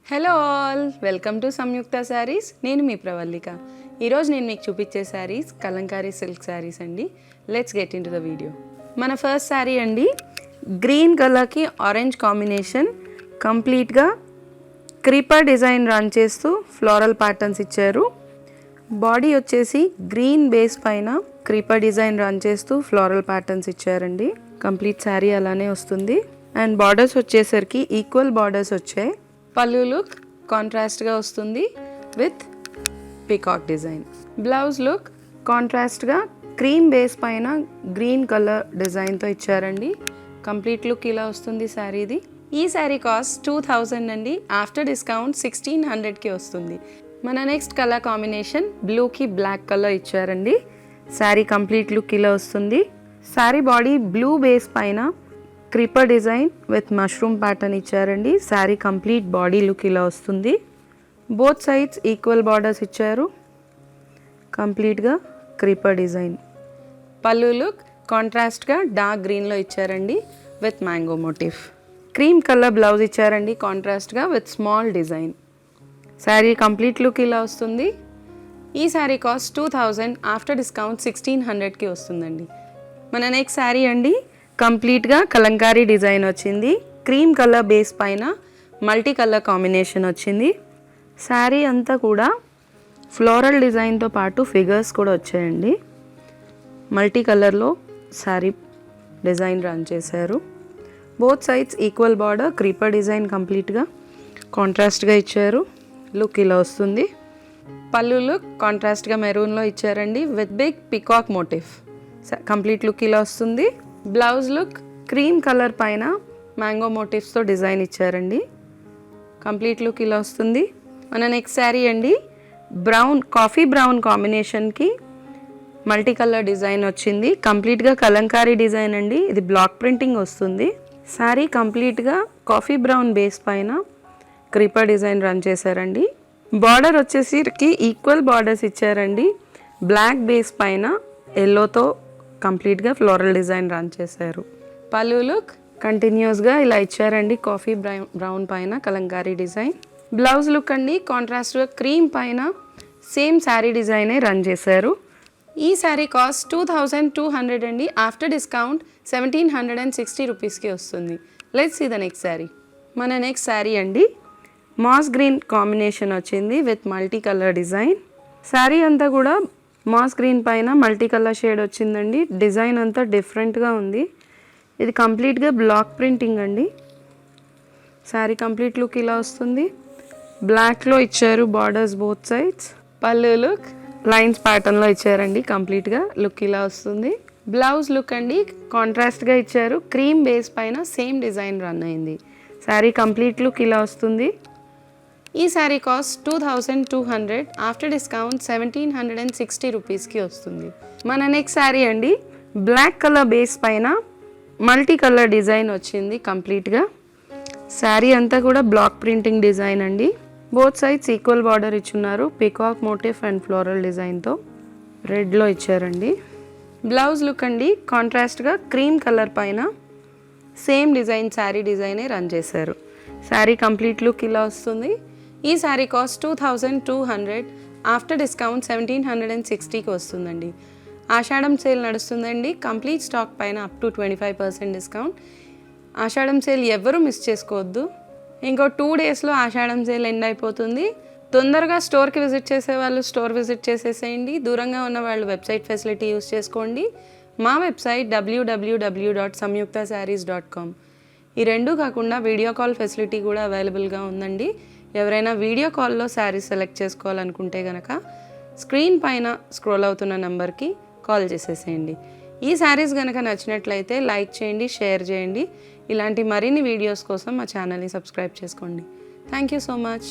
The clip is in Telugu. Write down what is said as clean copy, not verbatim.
హలో ఆల్, వెల్కమ్ టు సంయుక్త శారీస్. నేను మీ ప్రవల్లిక. ఈరోజు నేను మీకు చూపించే శారీస్ కలంకారీ సిల్క్ శారీస్ అండి. Let's get into the video. మన ఫస్ట్ శారీ అండి, గ్రీన్ కలర్కి ఆరెంజ్ కాంబినేషన్, కంప్లీట్గా క్రీపర్ డిజైన్ రన్ చేస్తూ ఫ్లోరల్ ప్యాటర్న్స్ ఇచ్చారు. బాడీ వచ్చేసి గ్రీన్ బేస్ పైన క్రీపర్ డిజైన్ రన్ చేస్తూ ఫ్లోరల్ ప్యాటర్న్స్ ఇచ్చారండి. కంప్లీట్ శారీ అలానే వస్తుంది. అండ్ బార్డర్స్ వచ్చేసరికి ఈక్వల్ బార్డర్స్ వచ్చాయి. పళ్ళు లుక్ కాంట్రాస్ట్గా వస్తుంది with peacock design. Blouse look కాంట్రాస్ట్గా క్రీమ్ బేస్ పైన గ్రీన్ కలర్ డిజైన్తో ఇచ్చారండి. కంప్లీట్ లుక్ ఇలా వస్తుంది శారీది. ఈ శారీ కాస్ట్ 2000 అండి. ఆఫ్టర్ డిస్కౌంట్ 1600కి వస్తుంది. మన నెక్స్ట్ కలర్ కాంబినేషన్ బ్లూకి బ్లాక్ కలర్ ఇచ్చారండి. శారీ కంప్లీట్ లుక్ ఇలా వస్తుంది. శారీ బాడీ బ్లూ బేస్ పైన creeper design with mushroom pattern ఇచ్చారండి. శారీ కంప్లీట్ బాడీ లుక్ ఇలా వస్తుంది. బోత్ సైడ్స్ ఈక్వల్ బార్డర్స్ ఇచ్చారు. కంప్లీట్గా క్రీపర్ డిజైన్. పళ్ళు లుక్ కాంట్రాస్ట్గా డార్క్ గ్రీన్లో ఇచ్చారండి with mango motif. Cream colour blouse ఇచ్చారండి కాంట్రాస్ట్గా with small design. Sari complete look ఇలా వస్తుంది. ఈ శారీ కాస్ట్ 2000, ఆఫ్టర్ డిస్కౌంట్ 1600కి వస్తుందండి. మన నెక్స్ట్ శారీ అండి, కంప్లీట్గా కలంకారీ డిజైన్ వచ్చింది. క్రీమ్ కలర్ బేస్ పైన మల్టీ కలర్ కాంబినేషన్ వచ్చింది. శారీ అంతా కూడా ఫ్లోరల్ డిజైన్తో పాటు ఫిగర్స్ కూడా వచ్చాయండి. మల్టీ కలర్లో శారీ డిజైన్ రన్ చేశారు. Both sides equal border, creeper design కంప్లీట్గా కాంట్రాస్ట్గా ఇచ్చారు. లుక్ ఇలా వస్తుంది. పళ్ళు లుక్ కాంట్రాస్ట్గా మెరూన్లో ఇచ్చారండి with big peacock motif. Complete look ఇలా వస్తుంది. బ్లౌజ్ లుక్ క్రీమ్ కలర్ పైన మ్యాంగో మోటివ్స్తో డిజైన్ ఇచ్చారండి. కంప్లీట్ లుక్ ఇలా వస్తుంది. మన నెక్స్ట్ శారీ అండి, బ్రౌన్ కాఫీ బ్రౌన్ కాంబినేషన్కి మల్టీ కలర్ డిజైన్ వచ్చింది. కంప్లీట్గా కలంకారీ డిజైన్ అండి. ఇది బ్లాక్ ప్రింటింగ్ వస్తుంది. శారీ కంప్లీట్గా కాఫీ బ్రౌన్ బేస్ పైన క్రీపర్ డిజైన్ రన్ చేశారండి. బార్డర్ వచ్చేసరికి ఈక్వల్ బార్డర్స్ ఇచ్చారండి. బ్లాక్ బేస్ పైన ఎల్లోతో కంప్లీట్గా ఫ్లోరల్ డిజైన్ రన్ చేశారు. పళ్ళు లుక్ కంటిన్యూస్గా ఇలా ఇచ్చారండి, కాఫీ బ్రౌన్ పైన కలంకారీ డిజైన్. బ్లౌజ్ లుక్ అండి కాంట్రాస్ట్గా క్రీమ్ పైన సేమ్ శారీ డిజైనే రన్ చేశారు. ఈ శారీ కాస్ట్ 2200 అండి. ఆఫ్టర్ డిస్కౌంట్ 1760 రూపీస్కి వస్తుంది. Let's see the next sari. మన నెక్స్ట్ శారీ అండి, మాస్ గ్రీన్ కాంబినేషన్ వచ్చింది with multi colour design. Sari అంతా కూడా మాస్ గ్రీన్ పైన మల్టీ కలర్ షేడ్ వచ్చిందండి. డిజైన్ అంతా డిఫరెంట్గా ఉంది. ఇది కంప్లీట్గా బ్లాక్ ప్రింటింగ్ అండి. శారీ కంప్లీట్ లుక్ ఇలా వస్తుంది. బ్లాక్లో ఇచ్చారు బార్డర్స్ బోత్ సైడ్స్. పళ్ళు లుక్ లైన్స్ ప్యాటర్న్లో ఇచ్చారండి. కంప్లీట్గా లుక్ ఇలా వస్తుంది. బ్లౌజ్ లుక్ అండి కాంట్రాస్ట్గా ఇచ్చారు. క్రీమ్ బేస్ పైన సేమ్ డిజైన్ రన్ అయింది. శారీ కంప్లీట్ లుక్ ఇలా వస్తుంది. ఈ శారీ కాస్ట్ 2200, ఆఫ్టర్ డిస్కౌంట్ 1760 రూపీస్కి వస్తుంది. మన నెక్స్ట్ శారీ అండి, బ్లాక్ కలర్ బేస్ పైన మల్టీ కలర్ డిజైన్ వచ్చింది. కంప్లీట్గా శారీ అంతా కూడా బ్లాక్ ప్రింటింగ్ డిజైన్ అండి. బోత్ సైడ్స్ ఈక్వల్ బార్డర్ ఇచ్చున్నారు. పికాక్ మోటిఫ్ అండ్ ఫ్లోరల్ డిజైన్తో రెడ్లో ఇచ్చారండి. బ్లౌజ్ లుక్ అండి కాంట్రాస్ట్గా క్రీమ్ కలర్ పైన సేమ్ డిజైన్ శారీ డిజైనే రన్ చేశారు. శారీ కంప్లీట్ లుక్ ఇలా వస్తుంది. ఈ శారీ కాస్ట్ 2200, ఆఫ్టర్ డిస్కౌంట్ 1760కి వస్తుందండి. ఆషాఢం సేల్ నడుస్తుందండి. కంప్లీట్ స్టాక్ పైన అప్ టు 25% డిస్కౌంట్. ఆషాఢం సేల్ ఎవరు మిస్ చేసుకోవద్దు. ఇంకో 2 డేస్లో ఆషాఢం సేల్ ఎండ్ అయిపోతుంది. తొందరగా స్టోర్కి విజిట్ చేసే వాళ్ళు స్టోర్ విజిట్ చేసేసేయండి. దూరంగా ఉన్న వాళ్ళు వెబ్సైట్ ఫెసిలిటీ యూస్ చేసుకోండి. మా వెబ్సైట్ www.samyuktasarees.com. ఈ రెండూ కాకుండా వీడియో కాల్ ఫెసిలిటీ కూడా అవైలబుల్గా ఉందండి. ఎవరైనా వీడియో కాల్లో శారీస్ సెలెక్ట్ చేసుకోవాలనుకుంటే కనుక స్క్రీన్ పైన స్క్రోల్ అవుతున్న నెంబర్కి కాల్ చేసేసేయండి. ఈ శారీస్ కనుక నచ్చినట్లయితే లైక్ చేయండి, షేర్ చేయండి. ఇలాంటి మరిన్ని వీడియోస్ కోసం మా ఛానల్ని సబ్స్క్రైబ్ చేసుకోండి. Thank you so much.